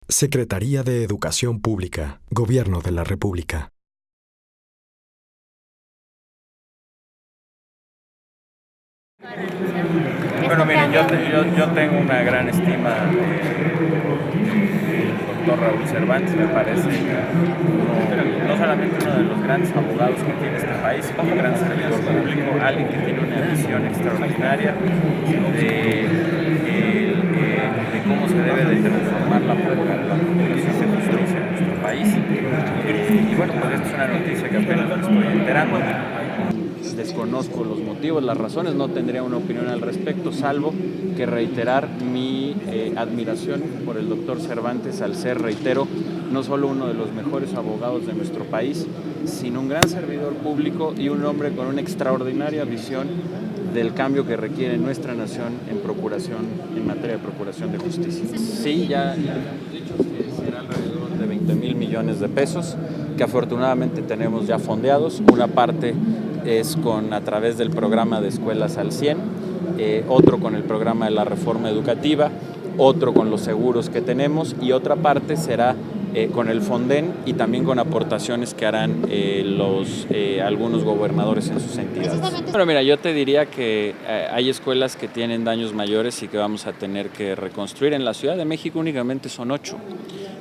Secretaría de Educación Pública, Gobierno de la República. Bueno, miren, yo tengo una gran estima del doctor Raúl Cervantes. Me parece no solamente uno de los grandes abogados que tiene este país, sino un gran servidor público, alguien que tiene una visión extraordinaria de cómo se debe de transformar la Procuración de Justicia en nuestro país. Y bueno, pues esta es una noticia que apenas me estoy enterando. Desconozco los motivos, las razones, no tendría una opinión al respecto, salvo que reiterar mi admiración por el doctor Cervantes al ser, reitero, no solo uno de los mejores abogados de nuestro país, sino un gran servidor público y un hombre con una extraordinaria visión del cambio que requiere nuestra nación en materia de procuración de justicia. Sí, ya hemos dicho que será alrededor de 20,000 millones de pesos, que afortunadamente tenemos ya fondeados. Una parte es a través del programa de Escuelas al 100, otro con el programa de la reforma educativa, otro con los seguros que tenemos y otra parte será con el Fonden y también con aportaciones que harán algunos gobernadores en sus entidades. Bueno, mira, yo te diría que hay escuelas que tienen daños mayores y que vamos a tener que reconstruir. En la Ciudad de México únicamente son 8,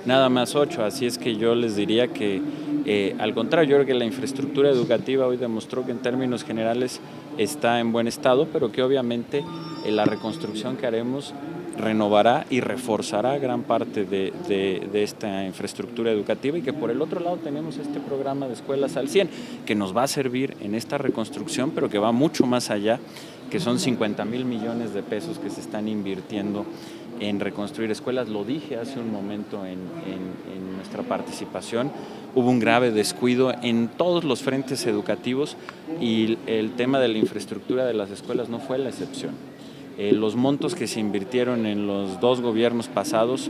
nada más 8, así es que yo les diría que al contrario, yo creo que la infraestructura educativa hoy demostró que en términos generales está en buen estado, pero que obviamente la reconstrucción que haremos renovará y reforzará gran parte de esta infraestructura educativa y que por el otro lado tenemos este programa de Escuelas al 100 que nos va a servir en esta reconstrucción, pero que va mucho más allá, que son 50,000 millones de pesos que se están invirtiendo en reconstruir escuelas. Lo dije hace un momento en nuestra participación, hubo un grave descuido en todos los frentes educativos y el tema de la infraestructura de las escuelas no fue la excepción. Los montos que se invirtieron en los 2 gobiernos pasados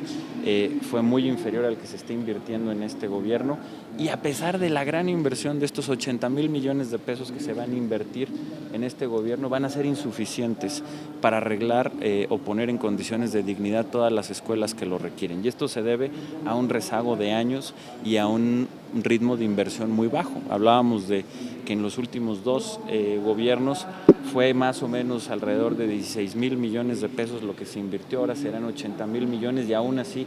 fue muy inferior al que se está invirtiendo en este gobierno y a pesar de la gran inversión de estos 80,000 millones de pesos que se van a invertir en este gobierno, van a ser insuficientes para arreglar o poner en condiciones de dignidad todas las escuelas que lo requieren. Y esto se debe a un rezago de años y a un ritmo de inversión muy bajo. Hablábamos de que en los últimos 2 gobiernos fue más o menos alrededor de 16,000 millones de pesos lo que se invirtió, ahora serán 80,000 millones y aún así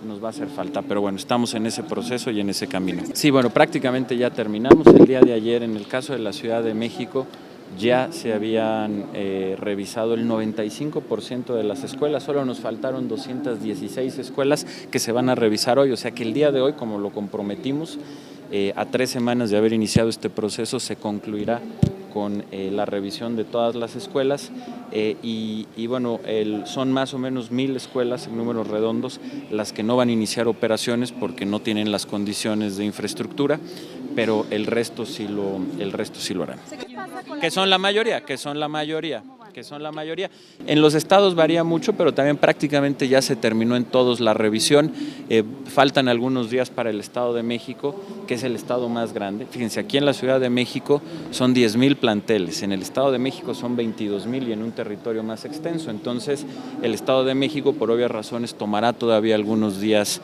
nos va a hacer falta, pero bueno, estamos en ese proceso y en ese camino. Sí, bueno, prácticamente ya terminamos. El día de ayer, en el caso de la Ciudad de México, ya se habían revisado el 95% de las escuelas, solo nos faltaron 216 escuelas que se van a revisar hoy, o sea que el día de hoy, como lo comprometimos, a 3 semanas de haber iniciado este proceso, se concluirá con la revisión de todas las escuelas y bueno, son más o menos 1,000 escuelas en números redondos las que no van a iniciar operaciones porque no tienen las condiciones de infraestructura, pero el resto sí lo harán. Que son la mayoría. En los estados varía mucho, pero también prácticamente ya se terminó en todos la revisión. Faltan algunos días para el Estado de México, que es el estado más grande. Fíjense, aquí en la Ciudad de México son 10,000 planteles, en el Estado de México son 22,000 y en un territorio más extenso. Entonces, el Estado de México, por obvias razones, tomará todavía algunos días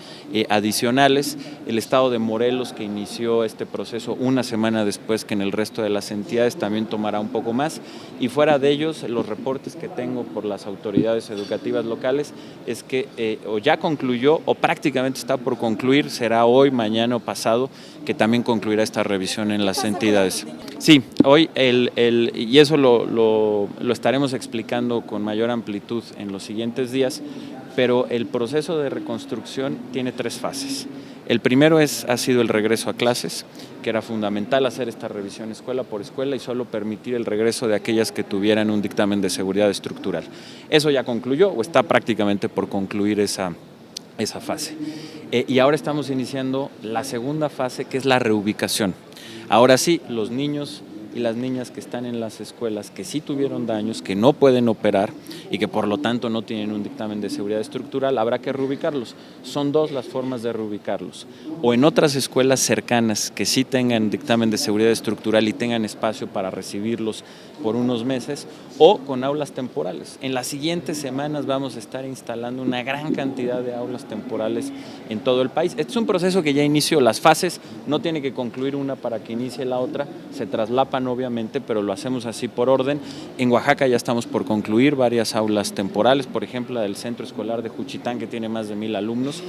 adicionales. El Estado de Morelos, que inició este proceso una semana después que en el resto de las entidades, también tomará un poco más. Y fuera de ellos, los reportes que tengo por las autoridades educativas locales es que o ya concluyó o prácticamente está por concluir, será hoy, mañana o pasado, que también concluirá esta revisión en las entidades. Sí, hoy y eso lo estaremos explicando con mayor amplitud en los siguientes días, pero el proceso de reconstrucción tiene 3 fases. El primero ha sido el regreso a clases, que era fundamental hacer esta revisión escuela por escuela y solo permitir el regreso de aquellas que tuvieran un dictamen de seguridad estructural. Eso ya concluyó o está prácticamente por concluir esa fase. Y ahora estamos iniciando la segunda fase, que es la reubicación. Ahora sí, los niños y las niñas que están en las escuelas que sí tuvieron daños, que no pueden operar y que por lo tanto no tienen un dictamen de seguridad estructural, habrá que reubicarlos. Son dos las formas de reubicarlos. O en otras escuelas cercanas que sí tengan dictamen de seguridad estructural y tengan espacio para recibirlos por unos meses, o con aulas temporales. En las siguientes semanas vamos a estar instalando una gran cantidad de aulas temporales en todo el país. Este es un proceso que ya inició. Las fases no tiene que concluir una para que inicie la otra, se traslapan obviamente, pero lo hacemos así por orden. En Oaxaca ya estamos por concluir varias aulas temporales, por ejemplo la del Centro Escolar de Juchitán, que tiene más de 1,000 alumnos.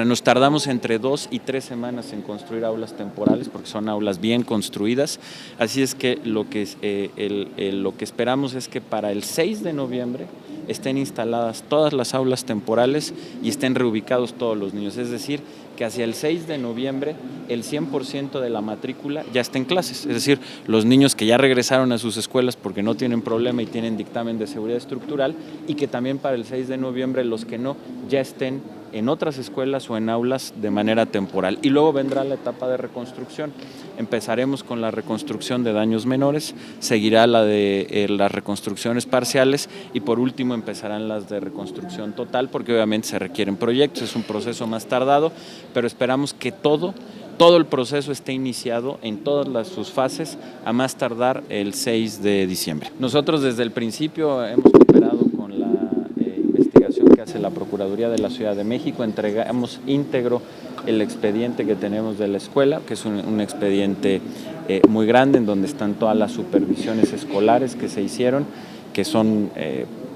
Nos tardamos entre 2 y 3 semanas en construir aulas temporales porque son aulas bien construidas, así es que lo que esperamos es que para el 6 de noviembre estén instaladas todas las aulas temporales y estén reubicados todos los niños, es decir, que hacia el 6 de noviembre el 100% de la matrícula ya está en clases, es decir, los niños que ya regresaron a sus escuelas porque no tienen problema y tienen dictamen de seguridad estructural, y que también para el 6 de noviembre los que no ya estén en otras escuelas o en aulas de manera temporal. Y luego vendrá la etapa de reconstrucción. Empezaremos con la reconstrucción de daños menores, seguirá la de las reconstrucciones parciales y por último empezarán las de reconstrucción total, porque obviamente se requieren proyectos, es un proceso más tardado, pero esperamos que todo el proceso esté iniciado en todas sus fases a más tardar el 6 de diciembre. Nosotros desde el principio hemos cooperado con la investigación que hace la Procuraduría de la Ciudad de México, entregamos íntegro el expediente que tenemos de la escuela, que es un expediente muy grande en donde están todas las supervisiones escolares que se hicieron, que son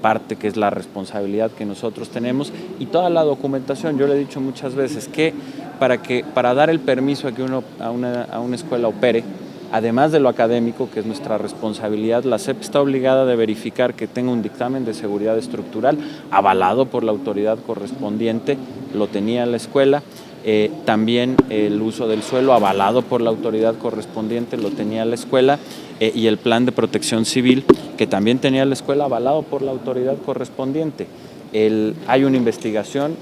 parte que es la responsabilidad que nosotros tenemos, y toda la documentación. Yo le he dicho muchas veces que para dar el permiso a que a una escuela opere, además de lo académico, que es nuestra responsabilidad, la SEP está obligada de verificar que tenga un dictamen de seguridad estructural avalado por la autoridad correspondiente, lo tenía la escuela. También el uso del suelo avalado por la autoridad correspondiente, lo tenía la escuela, y el plan de protección civil que también tenía la escuela avalado por la autoridad correspondiente. Hay una investigación,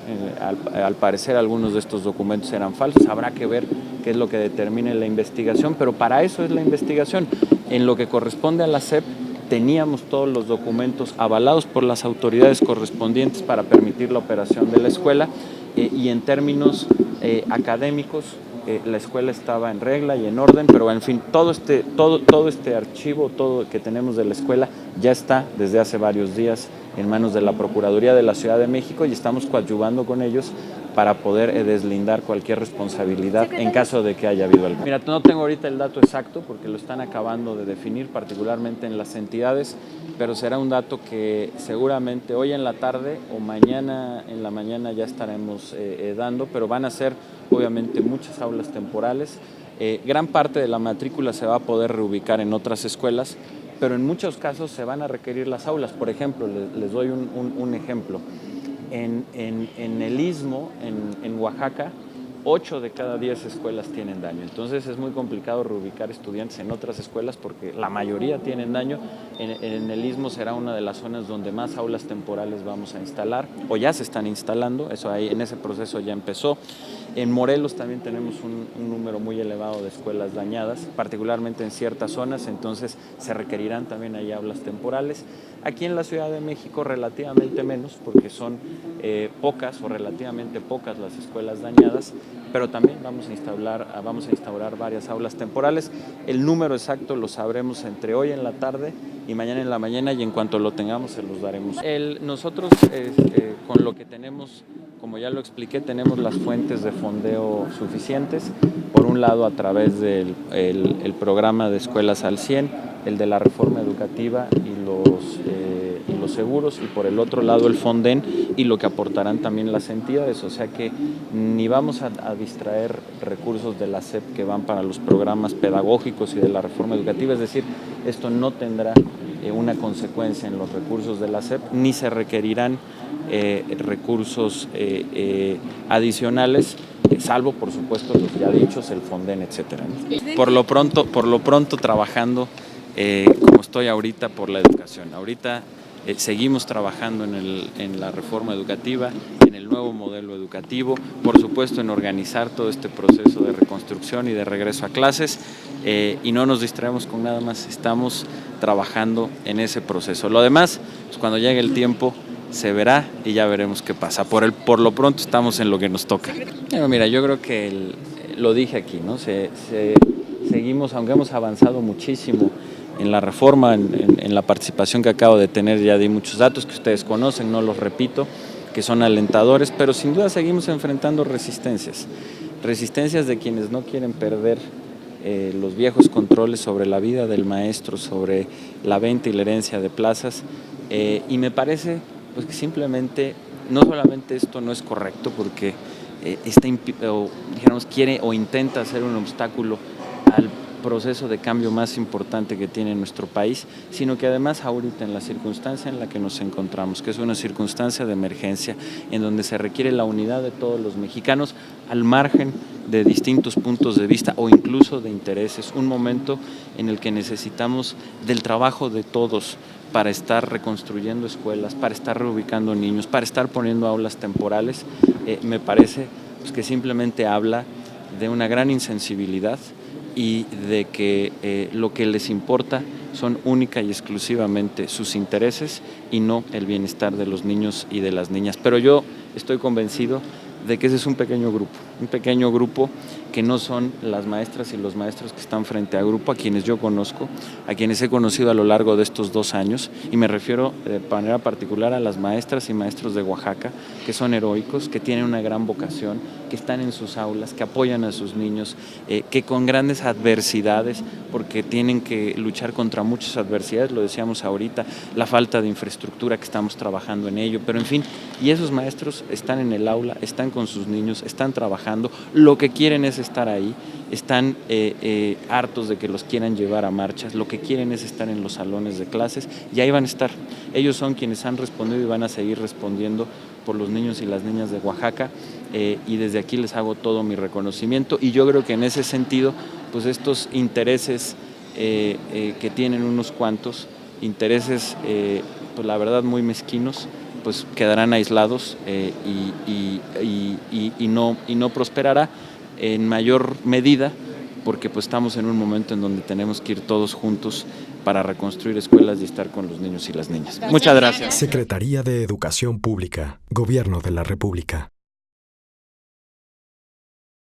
al parecer algunos de estos documentos eran falsos, habrá que ver qué es lo que determine la investigación, pero para eso es la investigación. En lo que corresponde a la SEP, teníamos todos los documentos avalados por las autoridades correspondientes para permitir la operación de la escuela, y en términos académicos la escuela estaba en regla y en orden, pero en fin, todo este archivo, todo que tenemos de la escuela ya está desde hace varios días en manos de la Procuraduría de la Ciudad de México y estamos coadyuvando con ellos para poder deslindar cualquier responsabilidad en caso de que haya habido algo. Mira, no tengo ahorita el dato exacto porque lo están acabando de definir, particularmente en las entidades, pero será un dato que seguramente hoy en la tarde o mañana en la mañana ya estaremos dando, pero van a ser obviamente muchas aulas temporales. Gran parte de la matrícula se va a poder reubicar en otras escuelas, pero en muchos casos se van a requerir las aulas. Por ejemplo, les doy un ejemplo. En el Istmo, en Oaxaca, 8 de cada 10 escuelas tienen daño. Entonces es muy complicado reubicar estudiantes en otras escuelas porque la mayoría tienen daño. En el Istmo será una de las zonas donde más aulas temporales vamos a instalar, o ya se están instalando, eso ahí, en ese proceso ya empezó. En Morelos también tenemos un número muy elevado de escuelas dañadas, particularmente en ciertas zonas, entonces se requerirán también ahí aulas temporales. Aquí en la Ciudad de México relativamente menos, porque son pocas o relativamente pocas las escuelas dañadas, pero también vamos a instaurar varias aulas temporales. El número exacto lo sabremos entre hoy en la tarde y mañana en la mañana, y en cuanto lo tengamos se los daremos. Nosotros con lo que tenemos, como ya lo expliqué, tenemos las fuentes de fondeo suficientes. Por un lado, a través del programa de Escuelas al 100, el de la reforma educativa y los seguros, y por el otro lado el Fonden y lo que aportarán también las entidades, o sea que ni vamos a distraer recursos de la SEP que van para los programas pedagógicos y de la reforma educativa, es decir, esto no tendrá una consecuencia en los recursos de la SEP, ni se requerirán recursos adicionales, salvo por supuesto los ya dichos, el Fonden, etcétera. Por lo pronto trabajando como estoy ahorita por la educación. Ahorita seguimos trabajando en la reforma educativa, en el nuevo modelo educativo, por supuesto en organizar todo este proceso de reconstrucción y de regreso a clases. y no nos distraemos con nada más, estamos trabajando en ese proceso. Lo demás, pues cuando llegue el tiempo se verá y ya veremos qué pasa. Por lo pronto estamos en lo que nos toca. Pero mira, yo creo que lo dije aquí, ¿no? Seguimos, aunque hemos avanzado muchísimo en la reforma, en la participación que acabo de tener, ya di muchos datos que ustedes conocen, no los repito, que son alentadores, pero sin duda seguimos enfrentando resistencias de quienes no quieren perder los viejos controles sobre la vida del maestro, sobre la venta y la herencia de plazas, y me parece pues que simplemente, no solamente esto no es correcto, porque quiere o intenta hacer un obstáculo al proceso de cambio más importante que tiene nuestro país, sino que además ahorita en la circunstancia en la que nos encontramos, que es una circunstancia de emergencia, en donde se requiere la unidad de todos los mexicanos al margen de distintos puntos de vista o incluso de intereses, un momento en el que necesitamos del trabajo de todos para estar reconstruyendo escuelas, para estar reubicando niños, para estar poniendo aulas temporales, me parece pues, que simplemente habla de una gran insensibilidad y de que lo que les importa son única y exclusivamente sus intereses y no el bienestar de los niños y de las niñas. Pero yo estoy convencido de que ese es un pequeño grupo que no son las maestras y los maestros que están frente a grupo, a quienes yo conozco, a quienes he conocido a lo largo de estos 2 años, y me refiero de manera particular a las maestras y maestros de Oaxaca, que son heroicos, que tienen una gran vocación, que están en sus aulas, que apoyan a sus niños, que con grandes adversidades, porque tienen que luchar contra muchas adversidades, lo decíamos ahorita, la falta de infraestructura, que estamos trabajando en ello, pero en fin, y esos maestros están en el aula, están con sus niños, están trabajando, lo que quieren es estar ahí, están hartos de que los quieran llevar a marchas, lo que quieren es estar en los salones de clases y ahí van a estar. Ellos son quienes han respondido y van a seguir respondiendo por los niños y las niñas de Oaxaca, y desde aquí les hago todo mi reconocimiento, y yo creo que en ese sentido, pues estos intereses que tienen unos cuantos, intereses pues la verdad muy mezquinos, pues quedarán aislados y no prosperará en mayor medida, porque pues estamos en un momento en donde tenemos que ir todos juntos para reconstruir escuelas y estar con los niños y las niñas. Muchas gracias. Secretaría de Educación Pública, Gobierno de la República.